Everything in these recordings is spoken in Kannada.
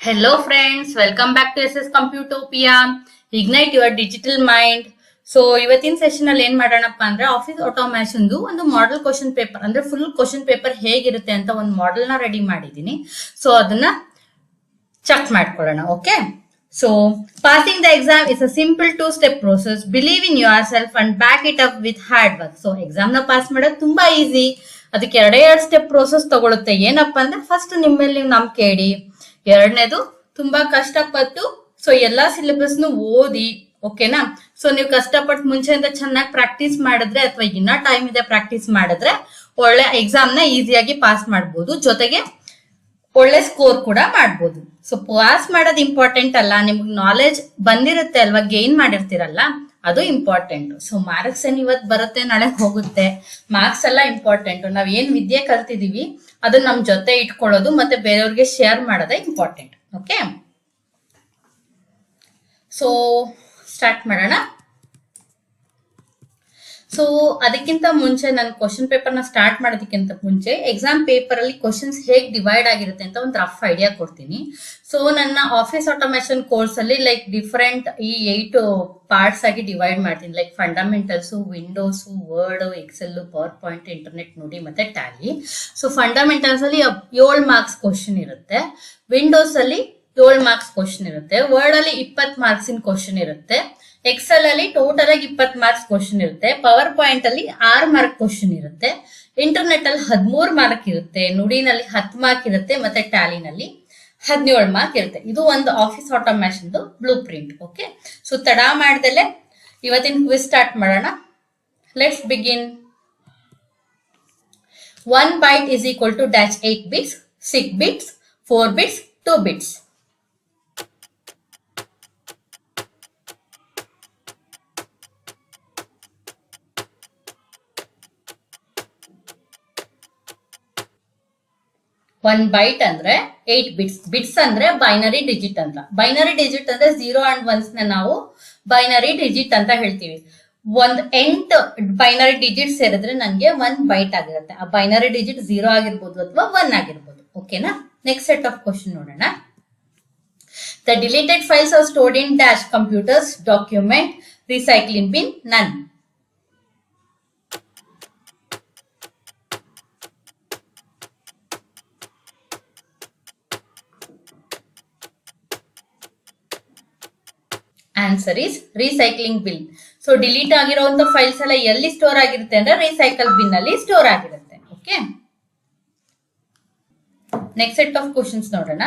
Hello friends, welcome back to SS Computopia. Ignite your digital mind. So ಇವತ್ತಿನ ಸೆಷನ್ ಅಲ್ಲಿ ಏನ್ ಮಾಡೋಣಪ್ಪ ಅಂದ್ರೆ ಆಫೀಸ್ ಆಟೋಮೇಷನ್ ಒಂದು ಮಾಡೆಲ್ ಕ್ವಶನ್ ಪೇಪರ್ ಅಂದ್ರೆ ಫುಲ್ ಕ್ವಶನ್ ಪೇಪರ್ ಹೇಗಿರುತ್ತೆ ಅಂತ ಒಂದು ಮಾಡೆಲ್ ನ ರೆಡಿ ಮಾಡಿದೀನಿ. ಸೊ ಅದನ್ನ ಚೆಕ್ ಮಾಡ್ಕೊಳ್ಳೋಣ. Okay, so passing the exam is a simple 2-step process. Believe in your self and back it up with hard work. So exam ನ ಪಾಸ್ ಮಾಡೋದು ತುಂಬಾ ಈಸಿ. ಅದಕ್ಕೆ ಎರಡು ಸ್ಟೆಪ್ ಪ್ರೋಸೆಸ್ ತಗೊಳುತ್ತೆ. ಏನಪ್ಪಾ ಅಂದ್ರೆ ಫಸ್ಟ್ ನಿಮ್ಮ ಮೇಲೆ ನೀವು ನಂಬಿಕೆ ಇಡಿ. ಎರಡನೇದು ತುಂಬಾ ಕಷ್ಟಪಟ್ಟು ಸೊ ಎಲ್ಲಾ ಸಿಲೆಬಸ್ ಓದಿ. ಓಕೆನಾ? ಸೊ ನೀವು ಕಷ್ಟಪಟ್ಟು ಮುಂಚೆಯಿಂದ ಚೆನ್ನಾಗಿ ಪ್ರಾಕ್ಟೀಸ್ ಮಾಡಿದ್ರೆ ಅಥವಾ ಇನ್ನ ಟೈಮ್ ಇದೆ ಪ್ರಾಕ್ಟೀಸ್ ಮಾಡಿದ್ರೆ ಒಳ್ಳೆ ಎಕ್ಸಾಮ್ ನ ಈಸಿಯಾಗಿ ಪಾಸ್ ಮಾಡ್ಬೋದು. ಜೊತೆಗೆ ಒಳ್ಳೆ ಸ್ಕೋರ್ ಕೂಡ ಮಾಡ್ಬೋದು. ಸೊ ಪಾಸ್ ಮಾಡೋದು ಇಂಪಾರ್ಟೆಂಟ್ ಅಲ್ಲ, ನಿಮ್ಗೆ ನಾಲೆಜ್ ಬಂದಿರುತ್ತೆ ಅಲ್ವಾ, ಗೇನ್ ಮಾಡಿರ್ತೀರಲ್ಲ, ಅದು ಇಂಪಾರ್ಟೆಂಟ್. ಸೊ ಮಾರ್ಕ್ಸ್ ಏನ್ ಇವತ್ತು ಬರುತ್ತೆ ನಾಳೆ ಹೋಗುತ್ತೆ. ಮಾರ್ಕ್ಸ್ ಎಲ್ಲ ಇಂಪಾರ್ಟೆಂಟ್. ನಾವ್ ಏನ್ ವಿದ್ಯೆ ಕಲ್ತಿದೀವಿ ಅದನ್ನ ನಮ್ ಜೊತೆ ಇಟ್ಕೊಳ್ಳೋದು ಮತ್ತೆ ಬೇರೆಯವ್ರಿಗೆ ಶೇರ್ ಮಾಡೋದೇ ಇಂಪಾರ್ಟೆಂಟ್. ಓಕೆ, ಸೊ ಸ್ಟಾರ್ಟ್ ಮಾಡೋಣ. ಸೊ ಅದಕ್ಕಿಂತ ಮುಂಚೆ ನಾನು ಕ್ವಶನ್ ಪೇಪರ್ ನ ಸ್ಟಾರ್ಟ್ ಮಾಡೋದಕ್ಕಿಂತ ಮುಂಚೆ ಎಕ್ಸಾಮ್ ಪೇಪರ್ ಅಲ್ಲಿ ಕ್ವಶನ್ಸ್ ಹೇಗೆ ಡಿವೈಡ್ ಆಗಿರುತ್ತೆ ಅಂತ ಒಂದು ರಫ್ ಐಡಿಯಾ ಕೊಡ್ತೀನಿ. ಸೊ ನನ್ನ ಆಫೀಸ್ ಆಟೋಮೇಷನ್ ಕೋರ್ಸ್ ಅಲ್ಲಿ ಲೈಕ್ ಡಿಫರೆಂಟ್ ಈ 8 ಪಾರ್ಟ್ಸ್ ಆಗಿ ಡಿವೈಡ್ ಮಾಡ್ತೀನಿ. Like fundamentals, Windows, Word, Excel, PowerPoint, internet ನೋಡಿ ಮತ್ತೆ ಟ್ಯಾಲಿ. ಸೊ ಫಂಡಮೆಂಟಲ್ಸ್ ಅಲ್ಲಿ 7 ಮಾರ್ಕ್ಸ್ ಕ್ವಶನ್ ಇರುತ್ತೆ. ವಿಂಡೋಸ್ ಅಲ್ಲಿ 7 ಮಾರ್ಕ್ಸ್ ಕ್ವಶನ್ ಇರುತ್ತೆ. ವರ್ಡ್ ಅಲ್ಲಿ 20 ಮಾರ್ಕ್ಸಿನ ಕ್ವಶನ್ ಇರುತ್ತೆ. ಎಕ್ಸೆಲ್ ಅಲ್ಲಿ ಟೋಟಲ್ ಆಗಿ 20 ಮಾರ್ಕ್ಸ್ ಕ್ವಶನ್ ಇರುತ್ತೆ. ಪವರ್ ಪಾಯಿಂಟ್ ಅಲ್ಲಿ 6 ಮಾರ್ಕ್ ಕ್ವಶನ್ ಇರುತ್ತೆ. ಇಂಟರ್ನೆಟ್ ಅಲ್ಲಿ 13 ಮಾರ್ಕ್ ಇರುತ್ತೆ. ನುಡಿನಲ್ಲಿ 10 ಮಾರ್ಕ್ ಇರುತ್ತೆ ಮತ್ತೆ ಟ್ಯಾಲಿನಲ್ಲಿ 17 ಮಾರ್ಕ್ ಇರುತ್ತೆ. ಇದು ಒಂದು office automation blue print. Okay, so ತಡ ಮಾಡ್ದಲೆ ಇವತ್ತಿನ ಕ್ವಿಜ್ ಸ್ಟಾರ್ಟ್ ಮಾಡೋಣ. Let's begin. 1 byte is equal to dash 8 bits, 6 bits, 4 bits, 2 bits. One byte ಅಂದ್ರೆ 8 ಬಿಟ್ಸ್. ಬಿಟ್ಸ್ ಅಂದ್ರೆ ಬೈನರಿ ಡಿಜಿಟ್ ಅಂತ. ಬೈನರಿ ಡಿಜಿಟ್ ಅಂದ್ರೆ 0 and 1s ನಾವು ಬೈನರಿ ಡಿಜಿಟ್ ಅಂತ ಹೇಳ್ತೀವಿ. 8 ಬೈನರಿ ಡಿಜಿಟ್ ಸೇರಿದ್ರೆ ನನಗೆ 1 ಬೈಟ್ ಆಗಿರುತ್ತೆ. ಆ ಬೈನರಿ ಡಿಜಿಟ್ 0 ಆಗಿರ್ಬೋದು ಅಥವಾ 1 ಆಗಿರ್ಬೋದು. ಓಕೆನಾ? ನೆಕ್ಸ್ಟ್ ಸೆಟ್ ಆಫ್ ಕ್ವಶನ್ ನೋಡೋಣ. The deleted files are stored in dash computers, document, recycling bin, none. Answer is recycling bin. So delete ಆಗಿರುವಂತ ಫೈಲ್ಸ್ ಎಲ್ಲ ಎಲ್ಲಿ ಸ್ಟೋರ್ ಆಗಿರುತ್ತೆ ಅಂದ್ರೆ ರೀಸೈಕಲ್ ಬಿನ್ ಅಲ್ಲಿ ಸ್ಟೋರ್ ಆಗಿರುತ್ತೆ. Okay, next set of questions ನೋಡೋಣ.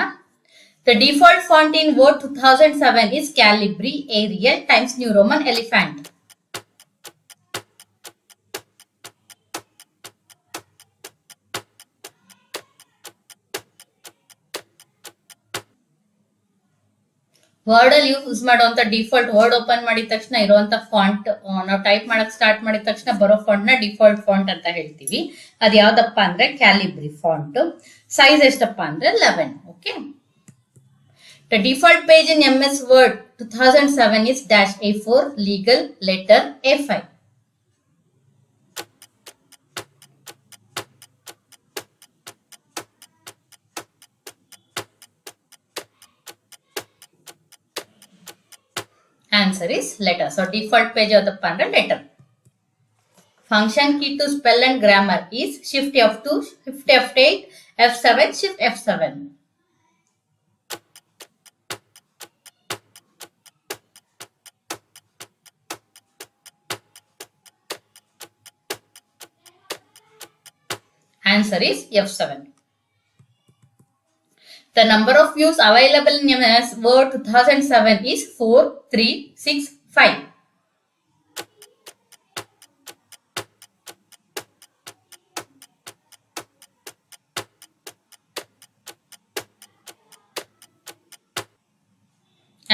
The default font in Word 2007 is Calibri, Arial, Times New Roman, Elephant. Word ಅಲ್ಲಿ ಯೂಸ್ ಮಾಡುವಂತ ಡಿಫಾಲ್ಟ್, ವರ್ಡ್ ಓಪನ್ ಮಾಡಿದ ತಕ್ಷಣ ಇರುವಂತ ಫಾಂಟ್, ನಾವು ಟೈಪ್ ಮಾಡಕ್ ಸ್ಟಾರ್ಟ್ ಮಾಡಿದ ತಕ್ಷಣ ಬರೋ ಫಾಂಟ್ ನ ಡಿಫಾಲ್ಟ್ ಫಾಂಟ್ ಅಂತ ಹೇಳ್ತೀವಿ. ಅದ್ ಯಾವ್ದಪ್ಪ ಅಂದ್ರೆ ಕ್ಯಾಲಿಬ್ರಿ ಫಾಂಟ್. ಸೈಜ್ ಎಷ್ಟಪ್ಪ ಅಂದ್ರೆ 11. Okay, the default page in MS word 2007 is dash A4, legal, letter, A5. Answer is letter. So default page ಯಾವ್ದಪ್ಪ ಅಂದ್ರೆ letter. Function key to spell and grammar is shift F2, shift F8, F7, shift F7. Answer is F7. The number of views available in MS Word 2007 is 4, 3, 6, 5.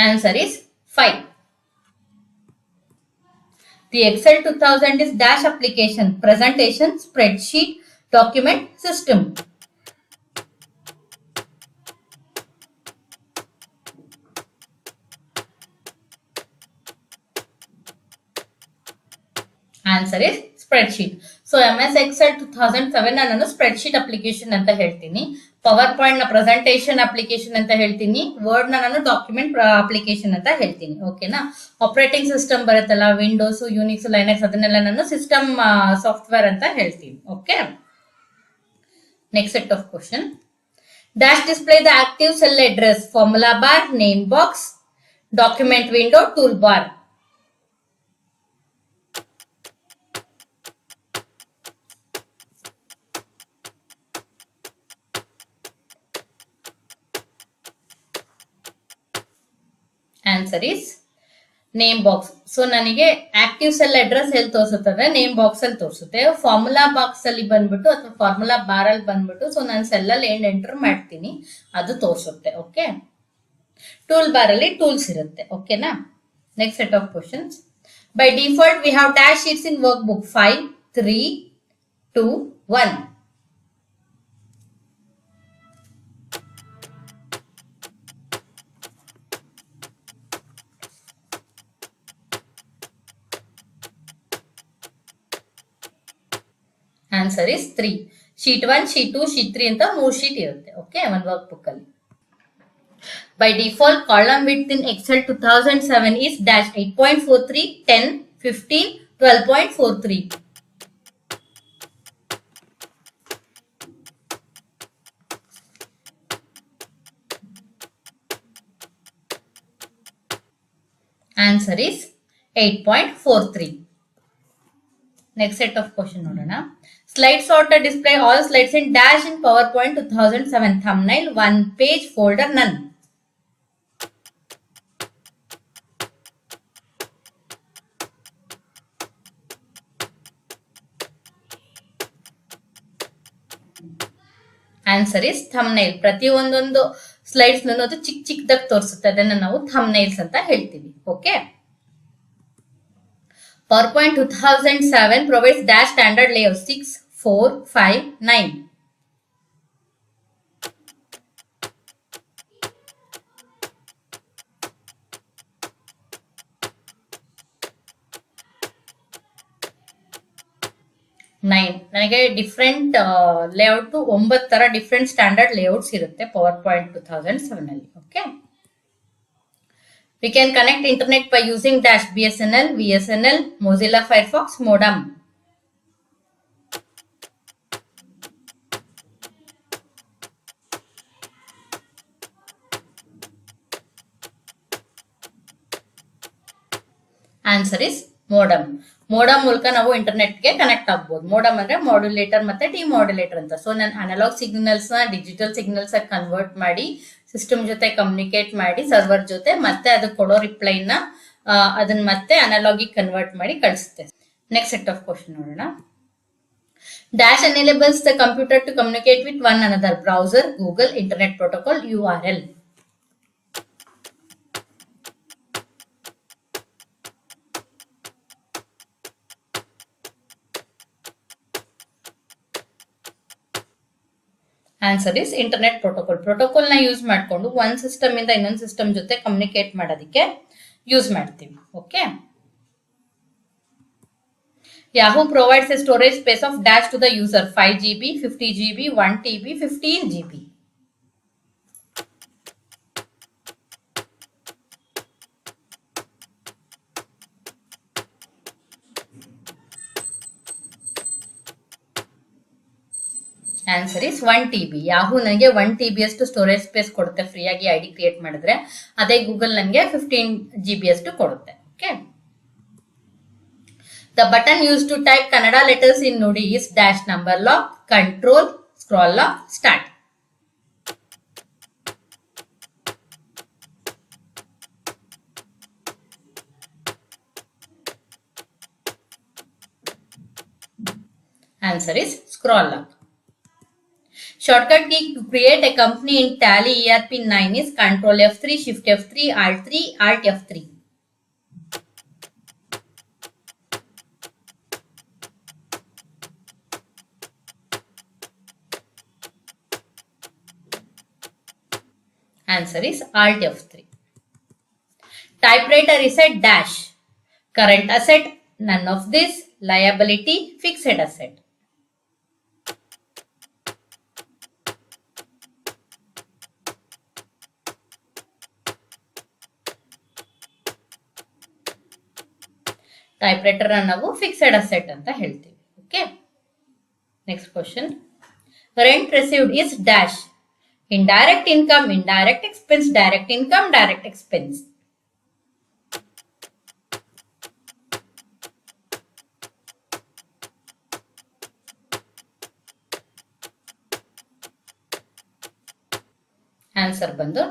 Answer is 5. The Excel 2000 is dash application, presentation, spreadsheet, document, system. Answer is spreadsheet. So MS Excel 2007 ನಾನು ಸ್ಪ್ರೆಡ್ ಶೀಟ್ ಅಪ್ಲಿಕೇಶನ್ ಅಂತ ಹೇಳ್ತೀನಿ, ಪವರ್ ಪಾಯಿಂಟ್ ನ ಪ್ರೆಸೆಂಟೇಷನ್ ಅಪ್ಲಿಕೇಶನ್ ಅಂತ ಹೇಳ್ತೀನಿ, ವರ್ಡ್ ನಾನು ಡಾಕ್ಯುಮೆಂಟ್ ಅಪ್ಲಿಕೇಶನ್ ಅಂತ ಹೇಳ್ತೀನಿ. ಓಕೆನಾ. ಆಪರೇಟಿಂಗ್ ಸಿಸ್ಟಮ್ ಬರುತ್ತಲ್ಲ, ವಿಂಡೋಸ್, ಯೂನಿಕ್ಸ್, ಲೈನಕ್ಸ್, ಅದನ್ನೆಲ್ಲ ನಾನು ಸಿಸ್ಟಮ್ ಸಾಫ್ಟ್ವೇರ್ ಅಂತ ಹೇಳ್ತೀನಿ. Okay. Next set of question. Dash display the active cell address, formula bar, name box, document window, tool bar. Answer is name box. So ನನಗೆ ಆಕ್ಟಿವ್ ಸೆಲ್ ಅಡ್ರೆಸ್ ಎಲ್ಲಿ ತೋರಿಸುತ್ತದೆ, ನೇಮ್ ಬಾಕ್ಸ್ ಅಲ್ಲಿ ತೋರಿಸುತ್ತೆ. ಫಾರ್ಮುಲಾ ಬಾಕ್ಸ್ ಅಲ್ಲಿ ಬಂದ್ಬಿಟ್ಟು ಅಥವಾ ಫಾರ್ಮುಲಾ ಬಾರ್ ಅಲ್ಲಿ ಬಂದ್ಬಿಟ್ಟು, ಸೊ ನಾನು ಸೆಲ್ ಅಲ್ಲಿ ಏನ್ ಎಂಟರ್ ಮಾಡ್ತೀನಿ ಅದು ತೋರಿಸುತ್ತೆ. ಓಕೆ. ಟೂಲ್ ಬಾರ್ ಅಲ್ಲಿ ಟೂಲ್ಸ್ ಇರುತ್ತೆ. ಓಕೆನಾ. Next set of questions. By default we have dash sheets in workbook 5, 3, 2, 1. Answer is 3. Sheet 1, sheet 2, sheet 3 ಅಂತ 3 ಶೀಟ್ ಇರುತ್ತೆ. ಓಕೆ, ಒಂದು ವರ್ಕ್ ಬುಕ್ ಅಲ್ಲಿ. By default column width in Excel 2007 is dash 8.43, 10, 15, 12.43. Answer is 8.43. Next set of question ನೋಡೋಣ. Slide sorter display all slides in dash in PowerPoint 2007. Thumbnail, 1 page, folder, none. Answer is thumbnail. ಪ್ರತಿ ಒಂದೊಂದು ಸ್ಲೈಡ್ಸ್ ಅದು ಚಿಕ್ಕ ಚಿಕ್ಕದಾಗಿ ತೋರಿಸುತ್ತೆ, ಅದನ್ನ ನಾವು ಥಂಬ್ನೈಲ್ಸ್ ಅಂತ ಹೇಳ್ತೀವಿ. Okay. PowerPoint 2007 provides dash standard layout 6, 4, 5, 9. ನನಗೆ ಡಿಫ್ರೆಂಟ್ ಲೇಔಟ್ 9 ತರ ಡಿಫ್ರೆಂಟ್ ಸ್ಟ್ಯಾಂಡರ್ಡ್ ಲೇಔಟ್ಸ್ ಇರುತ್ತೆ ಪವರ್ ಪಾಯಿಂಟ್ 2007 ಅಲ್ಲಿ. Okay. We can connect internet by using dash BSNL, VSNL, Mozilla Firefox, modem. Answer is modem. Modem ಮೂಲಕ ನಾವು ಇಂಟರ್ನೆಟ್ ಗೆ ಕನೆಕ್ಟ್ ಆಗ್ಬಹುದು. ಮೋಡಮ್ ಅಂದ್ರೆ ಮಾಡ್ಯುಲೇಟರ್ ಮತ್ತೆ ಡಿಮಾಡ್ಯುಲೇಟರ್ ಅಂತ. ಸೊ ನಾನು ಅನಲಾಗ್ ಸಿಗ್ನಲ್ಸ್ ನ ಡಿಜಿಟಲ್ ಸಿಗ್ನಲ್ಸ್ ಆಗಿ ಕನ್ವರ್ಟ್ ಮಾಡಿ ಸಿಸ್ಟಮ್ ಜೊತೆ ಕಮ್ಯುನಿಕೇಟ್ ಮಾಡಿ ಸರ್ವರ್ ಜೊತೆ, ಮತ್ತೆ ಅದು ಕೊಡೋ ರಿಪ್ಲೈನ ಅದನ್ನ ಮತ್ತೆ ಅನಲಾಗಿ ಕನ್ವರ್ಟ್ ಮಾಡಿ ಕಳಿಸುತ್ತೆ. ನೆಕ್ಸ್ಟ್ ಸೆಟ್ ಆಫ್ ಕ್ವಶನ್ ನೋಡೋಣ. Dash enables the computer to communicate with one another, browser, Google, internet protocol, URL. Answer is internet protocol. Protocol ನ ಯೂಸ್ ಮಾಡಿಕೊಂಡು ಒಂದ್ ಸಿಸ್ಟಮ್ ಇಂದ ಇನ್ನೊಂದು ಸಿಸ್ಟಮ್ ಜೊತೆ ಕಮ್ಯುನಿಕೇಟ್ ಮಾಡೋದಕ್ಕೆ ಯೂಸ್ ಮಾಡ್ತೀವಿ. Okay. Yahoo provides a storage space of dash to the user 5 GB, 50 GB, 1 TB, 15 GB. Answer is 1 TB. Yahoo ನನಗೆ 1 TB ಅಷ್ಟು ಸ್ಟೋರೇಜ್ ಸ್ಪೇಸ್ ಕೊಡುತ್ತೆ ಫ್ರೀಯಾಗಿ ID ಕ್ರಿಯೇಟ್ ಮಾಡಿದ್ರೆ. ಅದೇ ಗೂಗಲ್ ನನಗೆ 15 GB ಅಷ್ಟು ಕೊಡುತ್ತೆ. Okay. The button use to type Kannada letters in Nudi is dash number lock, control, scroll lock, start. Answer is scroll lock. Shortcut key to create a company in Tally ERP 9 is Control F3, Shift F3, Alt 3, Alt F3. Answer is Alt F3. Typewriter is a dash. Current asset, none of this. Liability, fixed asset. Type writer ನಾವು ಫಿಕ್ಸೆಡ್ ಅಸೆಟ್ ಅಂತ ಹೇಳ್ತೀವಿ. Okay, next question. Rent received is dash. Indirect income, indirect expense, direct income, direct expense. Answer ಬಂದು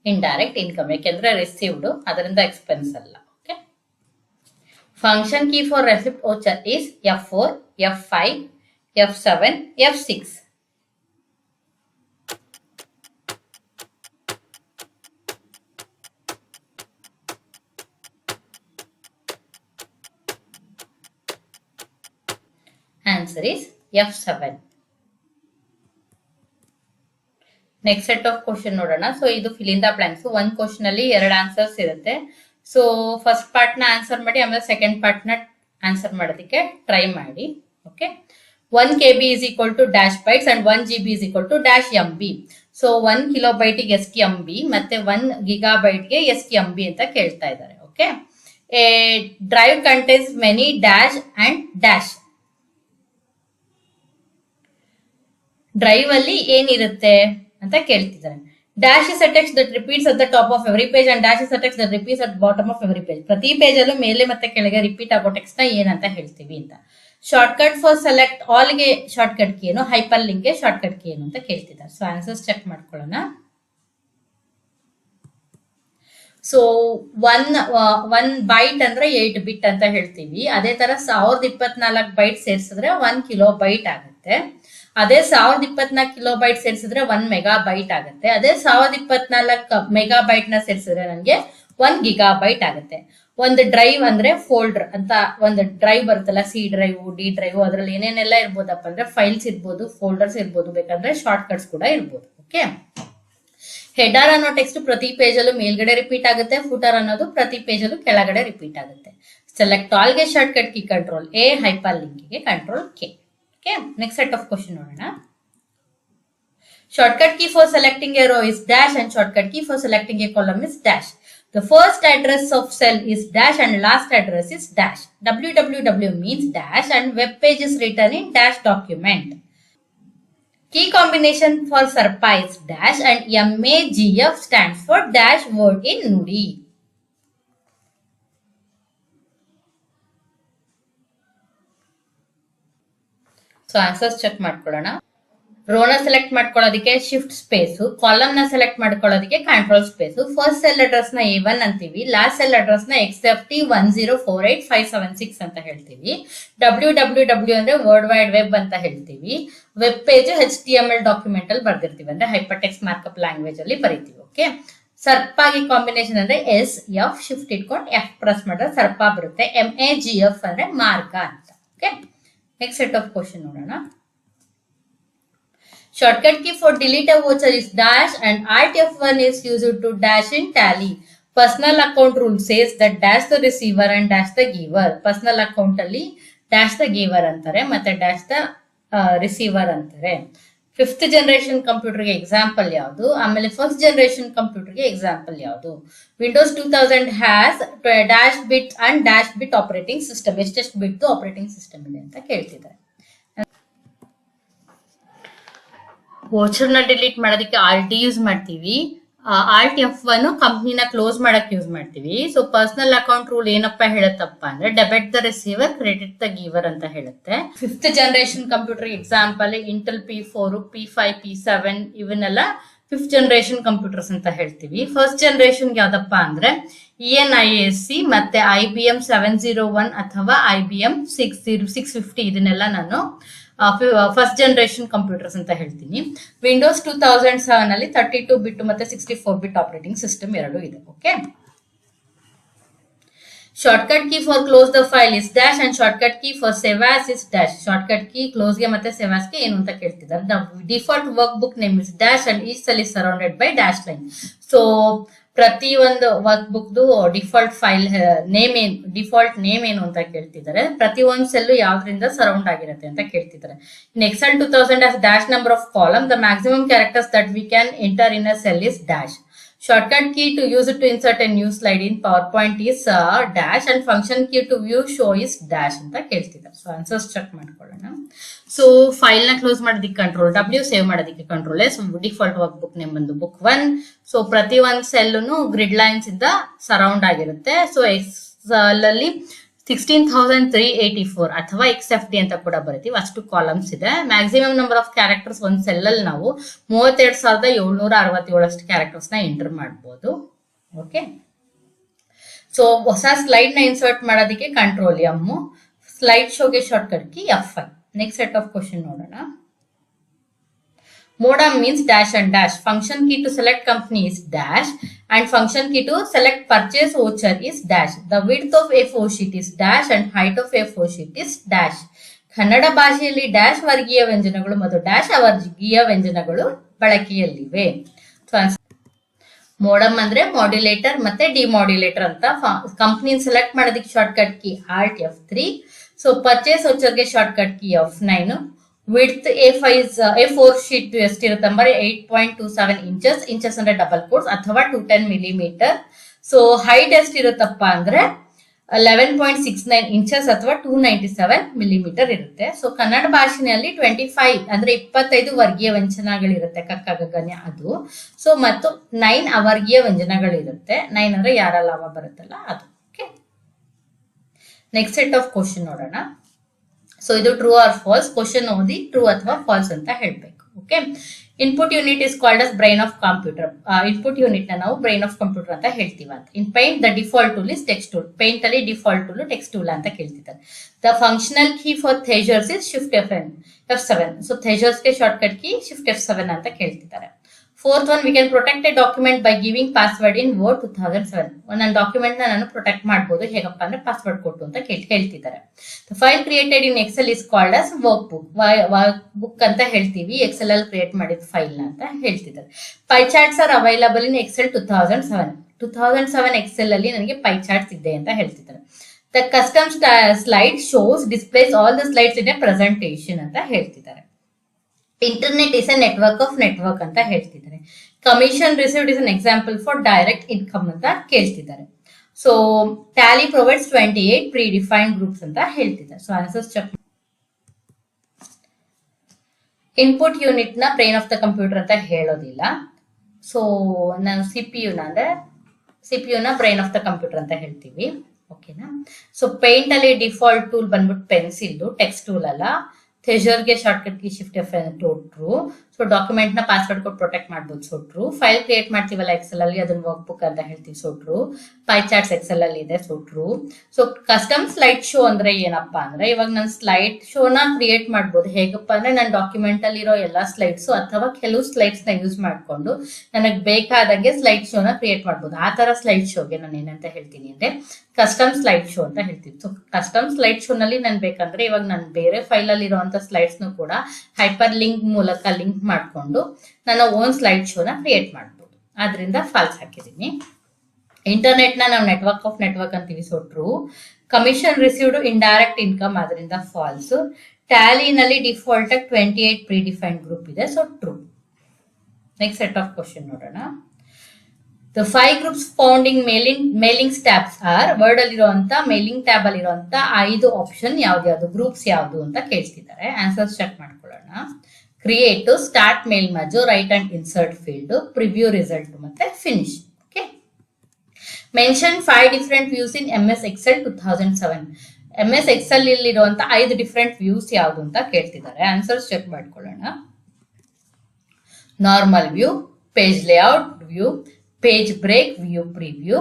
ಇಂಡೈರೆಕ್ಟ್ ಇನ್ಕಮ್, ಯಾಕೆಂದ್ರೆ ರಿಸೀವ್ಡ್ ಅದರಿಂದ ಎಕ್ಸ್ಪೆನ್ಸ್ ಅಲ್ಲ. Okay, function key for receipt voucher is F4, F5, F7, F6. Answer is F7. Next set of question ನೋಡೋಣ. ಸೊ ಇದು ಫಿಲ್ ಇನ್ ದ ಬ್ಲಾಂಕ್ಸ್. ಒಂದ್ ಕ್ವಶನ್ ಅಲ್ಲಿ 2 ಆನ್ಸರ್ಸ್ ಇರುತ್ತೆ. ಸೊ ಫಸ್ಟ್ ಪಾರ್ಟ್ ನ ಆನ್ಸರ್ ಮಾಡಿ, ಆಮೇಲೆ ಸೆಕೆಂಡ್ ಪಾರ್ಟ್ ನ ಆನ್ಸರ್ ಮಾಡೋದಕ್ಕೆ ಟ್ರೈ ಮಾಡಿ. Okay, 1 KB is equal to dash bytes and 1 GB is equal to dash MB. So 1 kilobyte ಗೆ ಎಷ್ಟು MB ಮತ್ತೆ 1 ಗಿಗಾಬೈಟ್ ಗೆ ಎಷ್ಟು MB ಅಂತ ಕೇಳ್ತಾ ಇದ್ದಾರೆ. Okay, A drive contains many dash and dash. Drive ಅಲ್ಲಿ ಏನಿರುತ್ತೆ ಅಂತ ಕೇಳ್ತಿದ್ದಾರೆ. Dash is a text that repeats at the top of every page and dash is a text that repeats at bottom of every page. ಪ್ರತಿ ಪೇಜ್ ಅಲ್ಲೂ ಮೇಲೆ ಮತ್ತೆ ಕೆಳಗೆ ರಿಪೀಟ್ ಆಗೋ ಟೆಕ್ಸ್ಟ್ ನ ಏನಂತ ಹೇಳ್ತೀವಿ ಅಂತ. ಶಾರ್ಟ್ಕಟ್ ಫಾರ್ ಸೆಲೆಕ್ಟ್ ಆಲ್ ಗೆ ಶಾರ್ಟ್ಕಟ್ ಕೀ ಏನು, ಹೈಪರ್ ಲಿಂಕ್ ಗೆ ಶಾರ್ಟ್ಕಟ್ ಕೀ ಏನು ಅಂತ ಕೇಳ್ತಿದ್ದಾರೆ. ಸೊ ಆನ್ಸರ್ಸ್ ಚೆಕ್ ಮಾಡ್ಕೊಳ್ಳೋಣ. ಸೊ ಒನ್ ಬೈಟ್ ಅಂದ್ರೆ 8 ಬಿಟ್ ಅಂತ ಹೇಳ್ತೀವಿ. ಅದೇ ತರ 1024 ಬೈಟ್ ಸೇರಿಸಿದ್ರೆ 1 ಕಿಲೋ ಬೈಟ್ ಆಗುತ್ತೆ. ಅದೇ 1024 ಕಿಲೋ ಬೈಟ್ ಸೇರಿಸಿದ್ರೆ 1 ಮೆಗಾ ಬೈಟ್ ಆಗುತ್ತೆ. ಅದೇ 1024 ಮೆಗಾ ಬೈಟ್ ನ ಸೇರಿಸಿದ್ರೆ ನನಗೆ 1 ಗಿಗಾ ಬೈಟ್ ಆಗುತ್ತೆ. ಒಂದು ಡ್ರೈವ್ ಅಂದ್ರೆ ಫೋಲ್ಡರ್ ಅಂತ ಒಂದು ಡ್ರೈವ್ ಬರುತ್ತಲ್ಲ, C ಡ್ರೈವ್, D ಡ್ರೈವ್, ಅದ್ರಲ್ಲಿ ಏನೇನೆಲ್ಲ ಇರ್ಬೋದಪ್ಪ ಅಂದ್ರೆ ಫೈಲ್ಸ್ ಇರ್ಬೋದು, ಫೋಲ್ಡರ್ಸ್ ಇರ್ಬೋದು, ಬೇಕಂದ್ರೆ ಶಾರ್ಟ್ ಕಟ್ಸ್ ಕೂಡ ಇರ್ಬೋದು. ಓಕೆ, ಹೆಡರ್ ಅನ್ನೋ ಟೆಕ್ಸ್ಟ್ ಪ್ರತಿ ಪೇಜ್ ಅಲ್ಲೂ ಮೇಲ್ಗಡೆ ರಿಪೀಟ್ ಆಗುತ್ತೆ. ಫುಟರ್ ಅನ್ನೋದು ಪ್ರತಿ ಪೇಜ್ ಅಲ್ಲೂ ಕೆಳಗಡೆ ರಿಪೀಟ್ ಆಗುತ್ತೆ. ಸೆಲೆಕ್ಟ್ ಆಲ್ ಗೆ shortcut key control A, hyperlink ಗೆ control K. Okay, next set of question ನೋಡೋಣ. Shortcut key for selecting a row is dash and shortcut key for selecting a column is dash. The first address of cell is dash and last address is dash. www means dash and web page is written in dash document. Key combination for SERPA is dash and MAGF stands for dash word in Nudi. So answers check ಮಾಡ್ಕೊಳ್ಳೋಣ. ರೋನ ಸೆಲೆಕ್ಟ್ ಮಾಡ್ಕೊಳ್ಳೋದಕ್ಕೆ ಶಿಫ್ಟ್ ಸ್ಪೇಸ್, ಕಾಲಮ್ ನ ಸೆಲೆಕ್ಟ್ ಮಾಡ್ಕೊಳ್ಳೋದಕ್ಕೆ control space. First cell address ನ A1 ಅಂತೀವಿ, ಲಾಸ್ಟ್ ಸೆಲ್ ಅಡ್ರೆಸ್ ನ XFT 1048576 ಅಂತ ಹೇಳ್ತೀವಿ. www ಅಂದ್ರೆ ವರ್ಲ್ಡ್ ವೈಡ್ ವೆಬ್ ಅಂತ ಹೇಳ್ತೀವಿ. ವೆಬ್ ಪೇಜ್ HTML ಡಾಕ್ಯುಮೆಂಟ್ ಅಲ್ಲಿ ಬರ್ದಿರ್ತೀವಿ, ಅಂದ್ರೆ ಹೈಪರ್ ಟೆಕ್ಸ್ಟ್ ಮಾರ್ಕಪ್ ಲ್ಯಾಂಗ್ವೇಜ್ ಅಲ್ಲಿ ಬರೀತೀವಿ. ಓಕೆ, ಸರ್ಪಾಗಿ ಕಾಂಬಿನೇಷನ್ ಅಂದ್ರೆ SF ಶಿಫ್ಟ್ ಇಟ್ಕೊಂಡು F ಪ್ರೆಸ್ ಮಾಡಿದ್ರೆ ಸರ್ಪ ಬರುತ್ತೆ. MAGF ಅಂದ್ರೆ ಮಾರ್ಗ ಅಂತ. Okay, next set of question ನೋಡೋಣ. Shortcut key for delete a voucher is dash and Alt F1 is used to dash in Tally. Personal account rule says that dash the receiver and dash the giver. Personal account ಅಲ್ಲಿ dash the giver ಅಂತಾರೆ ಮತ್ತೆ dash the receiver ಅಂತಾರೆ. 5th generation computer ಗೆ ಎಕ್ಸಾಂಪಲ್ ಯಾವುದು, ಆಮೇಲೆ 1st generation computer ಗೆ ಎಕ್ಸಾಂಪಲ್ ಯಾವುದು. Windows 2000 has dash bit and dash bit operating system. ಎಷ್ಟೆಷ್ಟು ಬಿಟ್ ಆಪರೇಟಿಂಗ್ ಸಿಸ್ಟಮ್ ಇದೆ ಅಂತ ಕೇಳ್ತಿದ್ದಾರೆ. ವೋಚರ್ ನ ಡಿಲೀಟ್ ಮಾಡೋದಕ್ಕೆ Alt ಯೂಸ್ ಮಾಡ್ತೀವಿ. Alt F1 ಕಂಪ್ನಿನ ಕ್ಲೋಸ್ ಮಾಡಕ್ ಯೂಸ್ ಮಾಡ್ತೀವಿ. ಸೊ ಪರ್ಸನಲ್ ಅಕೌಂಟ್ ರೂಲ್ ಏನಪ್ಪಾ ಹೇಳುತ್ತಪ್ಪ ಅಂದ್ರೆ debit the receiver, credit the ಗಿವರ್ ಅಂತ ಹೇಳುತ್ತೆ. 5th generation computer example Intel P4, P5, P7 ಇವನ್ನೆಲ್ಲ 5th ಜನರೇಷನ್ ಕಂಪ್ಯೂಟರ್ಸ್ ಅಂತ ಹೇಳ್ತೀವಿ. ಫಸ್ಟ್ ಜನರೇಷನ್ ಯಾವ್ದಪ್ಪ ಅಂದ್ರೆ ENIAC ಮತ್ತೆ IBM 701 ಅಥವಾ IBM 650 ಇದನ್ನೆಲ್ಲ ನಾನು ಫಸ್ಟ್ ಜನರೇಷನ್ ಕಂಪ್ಯೂಟರ್ಸ್ ಅಂತ ಹೇಳ್ತೀನಿ. ವಿಂಡೋಸ್ 2007 ಅಲ್ಲಿ 32 ಬಿಟ್ ಮತ್ತೆ 64 ಬಿಟ್ ಆಪರೇಟಿಂಗ್ ಸಿಸ್ಟಮ್ ಎರಡು ಇದೆ. Okay, shortcut key for close the file is dash and shortcut key for save as is dash. Shortcut key close ಗೆ ಮತ್ತೆ ಸೇವ್ ಆಸ್ ಗೆ ಏನು ಅಂತ ಕೇಳ್ತಿದ್ದಾರೆ. Default work book name is dash and each cell is surrounded by dash line. So ಪ್ರತಿ ಒಂದು work book default file default name ಏನು ಅಂತ ಕೇಳ್ತಿದ್ದಾರೆ. ಪ್ರತಿ ಒಂದು ಸೆಲ್ ಯಾವ್ದ್ರಿಂದ ಸರೌಂಡ್ ಆಗಿರುತ್ತೆ ಅಂತ ಕೇಳ್ತಿದ್ದಾರೆ. ಇನ್ Excel 2000 has dash number of column. The maximum characters that we can enter in a cell is dash. Shortcut key to use it to insert a new slide in PowerPoint is dash and function key to view show is dash ಅಂತ ಕೇಳ್ತಿದ್ದಾರೆ. ಸೊ ಆನ್ಸರ್ಸ್ ಚೆಕ್ ಮಾಡ್ಕೊಳ್ಳೋಣ. ಸೊ ಫೈಲ್ ನ ಕ್ಲೋಸ್ ಮಾಡೋದಕ್ಕೆ ಕಂಟ್ರೋಲ್ W, ಸೇವ್ ಮಾಡೋದಕ್ಕೆ control S, default work book name ಬಂದು book 1. ಸೊ ಪ್ರತಿ ಒಂದು ಸೆಲ್ನು ಗ್ರಿಡ್ ಲೈನ್ಸ್ ಇಂದ ಸರೌಂಡ್ ಆಗಿರುತ್ತೆ. ಸೊ ಎಕ್ಸೆಲ್ ಅಲ್ಲಿ 16,384 ಅಥವಾ XFD ಅಂತ ಕೂಡ ಬರೀತೀವಿ, ಅಷ್ಟು ಕಾಲಮ್ಸ್ ಇದೆ. ಮ್ಯಾಕ್ಸಿಮಮ್ ನಂಬರ್ ಆಫ್ ಕ್ಯಾರೆಕ್ಟರ್ಸ್ ಒಂದ್ ಸೆಲ್ ಅಲ್ಲಿ ನಾವು 32,767 ಅಷ್ಟು ಕ್ಯಾರೆಕ್ಟರ್ಸ್ ನ ಎಂಟರ್ ಮಾಡಬಹುದು. ಓಕೆ, ಸೊ ಹೊಸ ಸ್ಲೈಡ್ ನ ಇನ್ಸರ್ಟ್ ಮಾಡೋದಕ್ಕೆ ಕಂಟ್ರೋಲ್ M, ಸ್ಲೈಡ್ ಶೋಗೆ shortcut key F5. Next set of question ನೋಡೋಣ. Modem means dash and dash. Function key to select company is dash and function key to select purchase voucher is dash. The width of A4 sheet is dash and height of A4 sheet is dash. Kannada ಭಾಷೆಯಲ್ಲಿ ಡ್ಯಾಶ್ ವರ್ಗೀಯ ವ್ಯಂಜನಗಳು ಮತ್ತು ಡ್ಯಾಶ್ ಅವರ್ಗೀಯ ವ್ಯಂಜನಗಳು ಬಳಕೆಯಲ್ಲಿವೆ. ಮೋಡಮ್ ಅಂದ್ರೆ ಮಾಡ್ಯುಲೇಟರ್ ಮತ್ತೆ ಡಿಮಾಡ್ಯುಲೇಟರ್ ಅಂತ. ಕಂಪ್ನಿ ಸೆಲೆಕ್ಟ್ ಮಾಡೋದಕ್ಕೆ shortcut key Alt F3. So purchase ವೋಚರ್ಗೆ shortcut key F9. Width A4 sheet ಎಷ್ಟಿರುತ್ತೆ ಅಂದ್ರೆ 8.27 ಇಂಚಸ್, ಇಂಚಸ್ ಅಂದ್ರೆ ಡಬಲ್ ಕೋಟ್ಸ್ ಅಥವಾ 210 ಮಿಲಿಮೀಟರ್. ಸೊ ಹೈಟ್ ಎಷ್ಟಿರುತ್ತಪ್ಪ ಅಂದ್ರೆ 11.69 ಇಂಚಸ್ ಅಥವಾ 297 ಮಿಲಿಮೀಟರ್ ಇರುತ್ತೆ. ಸೊ ಕನ್ನಡ ಭಾಷೆಯಲ್ಲಿ 25 ಅಂದ್ರೆ 25 ವರ್ಗೀಯ ವ್ಯಂಜನಗಳಿರುತ್ತೆ, ಕಕ್ಕ ಗಗನ್ಯ ಅದು. ಸೊ ಮತ್ತು 9 ಅವರ್ಗೀಯ ವ್ಯಂಜನಗಳಿರುತ್ತೆ. 9 ಅಂದ್ರೆ ಯಾರಲ್ಲವ ಬರುತ್ತಲ್ಲ ಅದು. Okay, next set of question ನೋಡೋಣ. ಸೊ ಇದು ಟ್ರೂ ಆರ್ ಫಾಲ್ಸ್. ಕ್ವಶನ್ ಓದಿ ಟ್ರೂ ಅಥವಾ ಫಾಲ್ಸ್ ಅಂತ ಹೇಳ್ಬೇಕು. Okay, input unit is called as brain of computer. Input unit ನ ನಾವು ಬ್ರೈನ್ ಆಫ್ ಕಂಪ್ಯೂಟರ್ ಅಂತ ಹೇಳ್ತೀವಿ ಅಂತ. In paint the default tool is text tool. Paint ಅಲ್ಲಿ ಡಿಫಾಲ್ಟ್ ಟೂಲ್ ಟೆಕ್ಸ್ಟ್ ಟೂಲ್ ಅಂತ ಕೇಳ್ತಿದ್ದಾರೆ. The functional key for thesaurus is shift F7. So thesaurus ಗೆ ಶಾರ್ಟ್ಕಟ್ ಕೀ ಶಿಫ್ಟ್ F7 ಅಂತ ಕೇಳ್ತಿದ್ದಾರೆ. Fourth one, we can protect a document by giving password in Word 2007. ನನ್ನ ಡಾಕ್ಯುಮೆಂಟ್ ನಾನು ಪ್ರೊಟೆಕ್ಟ್ ಮಾಡಬಹುದು, ಹೇಗಪ್ಪ ಅಂದ್ರೆ ಪಾಸ್ವರ್ಡ್ ಕೊಟ್ಟು ಅಂತ ಹೇಳ್ತಿದ್ದಾರೆ. The file created in Excel is called as workbook. Workbook ಅಂತ ಹೇಳ್ತೀವಿ, ಎಕ್ಸೆಲ್ ಅಲ್ಲಿ ಕ್ರಿಯೇಟ್ ಮಾಡಿದ ಫೈಲ್ ನ ಅಂತ ಹೇಳ್ತಿದ್ದಾರೆ. Pie charts are available in Excel 2007 Excel ಅಲ್ಲಿ ನನಗೆ ಪೈ ಚಾರ್ಟ್ಸ್ ಇದೆ ಅಂತ ಹೇಳ್ತಿದ್ದಾರೆ. The custom slide shows displays all the slides in a presentation ಅಂತ ಹೇಳ್ತಿದ್ದಾರೆ. Internet is a network of network ಅಂತ ಹೇಳ್ತಿದ್ದಾರೆ. Commission received is an example for direct income ಅಂತ ಕೇಳ್ತಿದ್ದಾರೆ. So Tally provides 28 predefined groups ಅಂತ ಹೇಳ್ತಿದ್ದಾರೆ. So answers check. Input unit ನ ಬ್ರೈನ್ ಆಫ್ ದ ಕಂಪ್ಯೂಟರ್ ಅಂತ ಹೇಳೋದಿಲ್ಲ. ಸೊ ನಾವು ಸಿಪಿಯು ನ ಬ್ರೈನ್ ಆಫ್ ದ ಕಂಪ್ಯೂಟರ್ ಅಂತ ಹೇಳ್ತೀವಿ. ಓಕೆನಾ. ಸೊ ಪೇಂಟ್ ಅಲ್ಲಿ ಡಿಫಾಲ್ಟ್ ಟೂಲ್ ಬಂದ್ಬಿಟ್ಟು ಪೆನ್ಸಿಲ್, ಟೆಕ್ಸ್ಟ್ ಟೂಲ್ ಅಲ್ಲ. ಥೇಜರ್ಗೆ shortcut key shift F9 true. So document ನ ಪಾಸ್ವರ್ಡ್ ಕೊಟ್ಟು ಪ್ರೊಟೆಕ್ಟ್ ಮಾಡಬಹುದು. So true. ಫೈಲ್ ಕ್ರಿಯೇಟ್ ಮಾಡ್ತೀವಲ್ಲ ಎಕ್ಸೆಲ್ ಅಲ್ಲಿ, ಅದನ್ನ ವರ್ಕ್ ಬುಕ್ ಅಂತ ಹೇಳ್ತೀವಿ. So true. Pie charts Excel ಅಲ್ಲಿ ಇದೆ. So true. So custom slide show ಅಂದ್ರೆ ಏನಪ್ಪಾ ಅಂದ್ರೆ, ಇವಾಗ ನಾನು ಸ್ಲೈಡ್ ಶೋನ ಕ್ರಿಯೇಟ್ ಮಾಡ್ಬೋದು. ಹೇಗಪ್ಪ ಅಂದ್ರೆ ನನ್ನ ಡಾಕ್ಯುಮೆಂಟ್ ಅಲ್ಲಿ ಇರೋ ಎಲ್ಲಾ ಸ್ಲೈಡ್ಸ್ ಅಥವಾ ಕೆಲವು ಸ್ಲೈಡ್ಸ್ ನ ಯೂಸ್ ಮಾಡ್ಕೊಂಡು ನನಗೆ ಬೇಕಾದಂಗೆ ಸ್ಲೈಡ್ ಶೋನ ಕ್ರಿಯೇಟ್ ಮಾಡ್ಬೋದು. ಆ ತರ ಸ್ಲೈಡ್ ಶೋಗೆ ನಾನು ಏನಂತ ಹೇಳ್ತೀನಿ ಅಂದ್ರೆ ಕಸ್ಟಮ್ ಸ್ಲೈಡ್ ಶೋ ಅಂತ ಹೇಳ್ತೀವಿ. ಸೊ ಕಸ್ಟಮ್ ಸ್ಲೈಡ್ ಶೋ ನಲ್ಲಿ ನನ್ ಬೇಕಂದ್ರೆ ಇವಾಗ ನಾನು ಬೇರೆ ಫೈಲ್ ಅಲ್ಲಿ ಇರುವಂತ ಸ್ಲೈಡ್ಸ್ ನು ಕೂಡ ಹೈಪರ್ ಲಿಂಕ್ ಮೂಲಕ ಲಿಂಕ್ ಮಾಡ್ಕೊಂಡು ನನ್ನ ಓನ್ ಸ್ಲೈಡ್ ಶೋನ ಕ್ರಿಯೇಟ್ ಮಾಡ್ಬೋದು. ಆದ್ರಿಂದ ಫಾಲ್ಸ್ ಹಾಕಿದೀನಿ. ಇಂಟರ್ನೆಟ್ ನ ನಾವು ನೆಟ್ವರ್ಕ್ ಆಫ್ ನೆಟ್ವರ್ಕ್ ಅಂತೀವಿ. So true. Commission received indirect income, ಅದರಿಂದ ಫಾಲ್ಸ್. ಟ್ಯಾಲಿನಲ್ಲಿ ಡಿಫಾಲ್ಟ್ 28 ಪ್ರೀ ಡಿಫೈನ್ಡ್ ಗ್ರೂಪ್ ಇದೆ. So true. Next set of question ನೋಡೋಣ. The 5 groups found in mailings tabs are, Word ಅಲ್ಲಿರುವಂತ ಮೇಲಿಂಗ್ ಟ್ಯಾಬ್ ಅಲ್ಲಿರುವಂತ 5 ಆಪ್ಷನ್ ಯಾವ್ದು ಗ್ರೂಪ್ಸ್ ಯಾವ್ದು ಅಂತ ಕೇಳ್ತಿದ್ದಾರೆ. ಆನ್ಸರ್ಸ್ ಚೆಕ್ ಮಾಡ್ಕೊಳ್ಳೋಣ. Create, start mail merge, write and insert field, preview result ಮತ್ತೆ finish. Okay. Mention 5 different views ಇನ್ MS Excel 2007. MS Excel ಇರುವಂತ 5 ಡಿಫರೆಂಟ್ ವ್ಯೂಸ್ ಯಾವ್ದು ಅಂತ ಕೇಳ್ತಿದ್ದಾರೆ. ಆನ್ಸರ್ಸ್ ಚೆಕ್ ಮಾಡ್ಕೊಳ್ಳೋಣ. Normal view, page layout view, page break view, preview,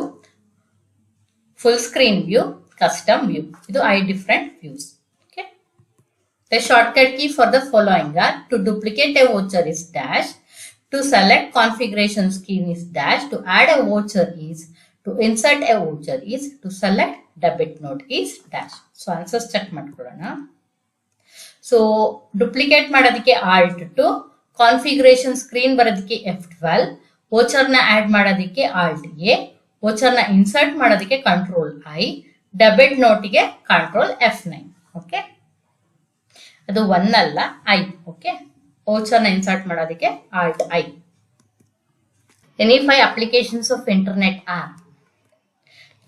full screen view, custom view. ಇದು 5 different views. Okay. The shortcut key for the following are: to duplicate a voucher is dash, to select configuration scheme is dash, to add a voucher is, to insert a voucher is, to select debit note is dash. So answers check ಮಾಡ್ಕೊಳ್ಳೋಣ. ಸೊ ಡುಪ್ಲಿಕೇಟ್ ಮಾಡೋದಕ್ಕೆ Alt 2, ಕಾನ್ಫಿಗರೇಷನ್ ಸ್ಕ್ರೀನ್ ಬರೋದಕ್ಕೆ F12, ವೋಚರ್ ನ ಆಡ್ ಮಾಡೋದಕ್ಕೆ Alt A, ವೋಚರ್ ನ ಇನ್ಸರ್ಟ್ ಮಾಡೋದಕ್ಕೆ Control I, ಡೆಬಿಟ್ ನೋಟಿಗೆ Control F9. ಓಕೆ. ಅದು 1 ಅಲ್ಲ I. ಓಕೆ. ವೋಚರ್ ನ ಇನ್ಸರ್ಟ್ ಮಾಡೋದಕ್ಕೆ Alt I. Any 5 applications of internet are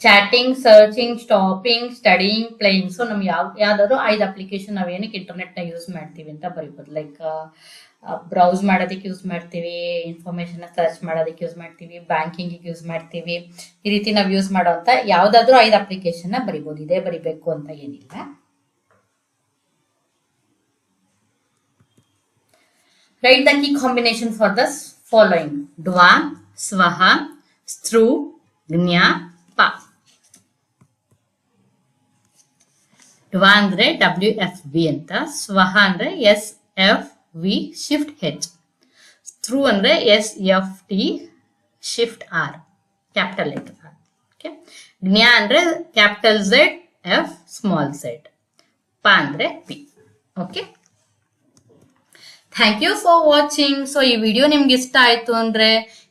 chatting, searching, stopping, studying, playing. So ನಮ್ಗೆ ಯಾವ್ದಾದ್ರು 5 ಅಪ್ಲಿಕೇಶನ್ ನಾವೇನಕ್ಕೆ ಇಂಟರ್ನೆಟ್ ನ ಯೂಸ್ ಮಾಡ್ತೀವಿ ಅಂತ ಬರೀಬೋದು. ಲೈಕ್ ಬ್ರೌಸ್ ಮಾಡೋದಕ್ಕೆ ಯೂಸ್ ಮಾಡ್ತೀವಿ, ಇನ್ಫಾರ್ಮೇಶನ್ ಸರ್ಚ್ ಮಾಡೋದಕ್ಕೆ ಯೂಸ್ ಮಾಡ್ತೀವಿ, ಬ್ಯಾಂಕಿಂಗ್ ಯೂಸ್ ಮಾಡ್ತೀವಿ. ಈ ರೀತಿ ನಾವು ಯೂಸ್ ಮಾಡೋಂತ ಯಾವ್ದಾದ್ರು 5 ಅಪ್ಲಿಕೇಶನ್ ನ ಬರಿಬೋದು. ಇದೇ ಬರಿಬೇಕು ಅಂತ ಏನಿಲ್ಲ. Write the key combination for the following: ಡ್ವಾ, ಸ್ವಹ, ಸ್ತ್ರು, ಜ್ಞ, ಪ. ಡ್ವಾ ಅಂದ್ರೆ WFV ಅಂತ, ಸ್ವಹ ಅಂದ್ರೆ SFV ಶಿಫ್ಟ್ H, ಸ್ತ್ರು ಅಂದ್ರೆ SFT shift R, capital letter R. Okay. ಜ್ಞ ಅಂದ್ರೆ capital Z F small Z, ಪ ಅಂದ್ರೆ P. Okay. Thank you for watching. So ಈ ವಿಡಿಯೋ ನಿಮ್ಗೆ ಇಷ್ಟ ಆಯ್ತು ಅಂದ್ರೆ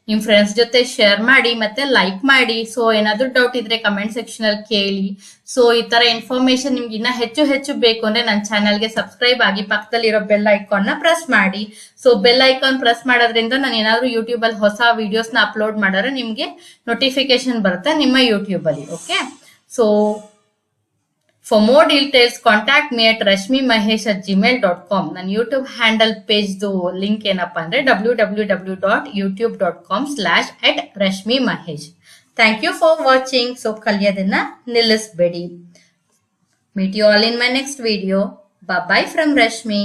ನಿಮ್ ಫ್ರೆಂಡ್ಸ್ ಜೊತೆ ಶೇರ್ ಮಾಡಿ ಮತ್ತೆ ಲೈಕ್ ಮಾಡಿ. ಸೊ ಏನಾದ್ರೂ ಡೌಟ್ ಇದ್ರೆ ಕಮೆಂಟ್ ಸೆಕ್ಷನ್ ಅಲ್ಲಿ ಕೇಳಿ. ಸೊ ಈ ತರ ಇನ್ಫಾರ್ಮೇಶನ್ ನಿಮ್ಗೆ ಇನ್ನ ಹೆಚ್ಚು ಬೇಕು ಅಂದ್ರೆ ನನ್ನ ಚಾನಲ್ಗೆ ಸಬ್ಸ್ಕ್ರೈಬ್ ಆಗಿ ಪಕ್ಕದಲ್ಲಿರೋ ಬೆಲ್ ಐಕಾನ್ ನ ಪ್ರೆಸ್ ಮಾಡಿ. ಸೊ ಬೆಲ್ ಐಕಾನ್ ಪ್ರೆಸ್ ಮಾಡೋದ್ರಿಂದ ನಾನು ಏನಾದ್ರು ಯೂಟ್ಯೂಬ್ ಅಲ್ಲಿ ಹೊಸ ವಿಡಿಯೋಸ್ ನ ಅಪ್ಲೋಡ್ ಮಾಡಿದ್ರೆ ನಿಮ್ಗೆ ನೋಟಿಫಿಕೇಶನ್ ಬರುತ್ತೆ ನಿಮ್ಮ ಯೂಟ್ಯೂಬ್ ಅಲ್ಲಿ. Okay. So for more details, contact me at rashmimahesh@gmail.com. ನನ್ನ ಯೂಟ್ಯೂಬ್ ಹ್ಯಾಂಡಲ್ ಪೇಜ್ ಲಿಂಕ್ ಏನಪ್ಪಾ ಅಂದ್ರೆ www.youtube.com/@rashmimahesh. Thank you for watching. So ಕಲಿಯೋದನ್ನ ನಿಲ್ಲಿಸಬೇಡಿ. Meet you all in my next video. Bye bye from Rashmi.